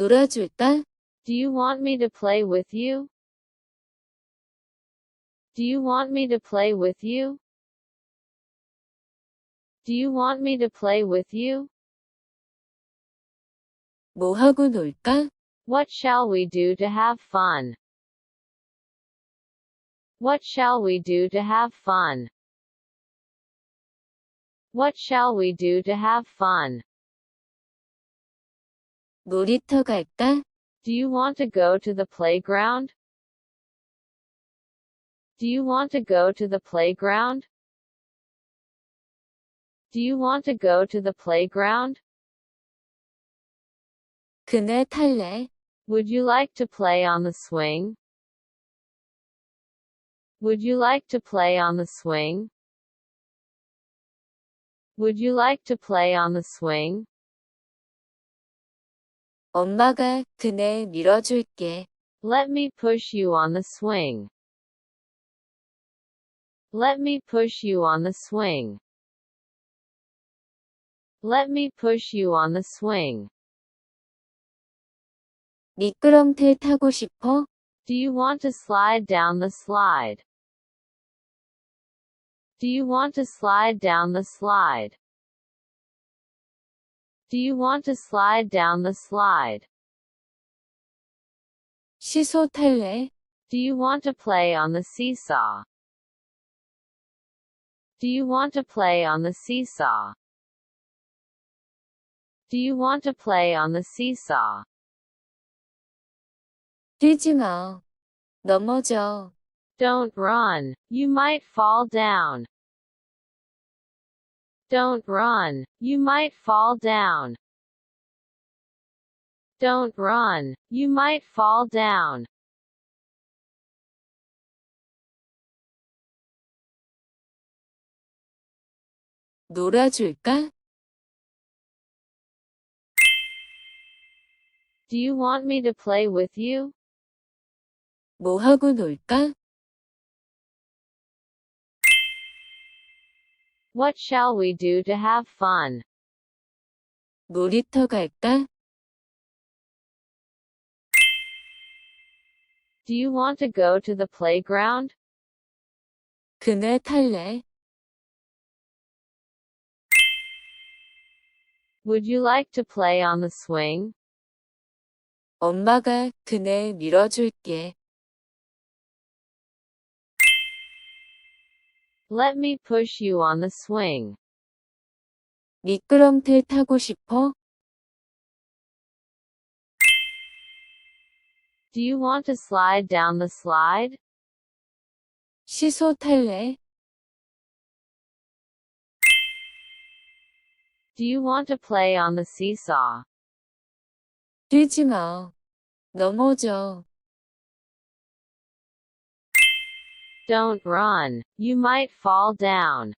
놀아줄까? Do you want me to play with you? Do you want me to play with you? Do you want me to play with you? 뭐 하고 놀까? What shall we do to have fun? What shall we do to have fun? What shall we do to have fun? 놀이터 갈까? Do you want to go to the playground? Do you want to go to the playground? Do you want to go to the playground? 그네 탈래? Would you like to play on the swing? Would you like to play on the swing? Would you like to play on the swing? 엄마가 그네 밀어줄게. Let me push you on the swing. Let me push you on the swing. Let me push you on the swing. 미끄럼틀 타고 싶어? Do you want to slide down the slide? Do you want to slide down the slide? Do you want to slide down the slide? 시소 탈래? Do you want to play on the seesaw? Do you want to play on the seesaw? Do you want to play on the seesaw? 뛰지 마. 넘어져. Don't run. You might fall down. Don't run. You might fall down. Don't run. You might fall down. 놀아줄까? Do you want me to play with you? 뭐 하고 놀까? What shall we do to have fun? 놀이터 갈까? Do you want to go to the playground? 그네 탈래? Would you like to play on the swing? 엄마가 그네 밀어줄게. Let me push you on the swing. 미끄럼틀 타고 싶어? Do you want to slide down the slide? 시소 탈래? Do you want to play on the seesaw? 뛰지 마. 넘어져. Don't run. You might fall down.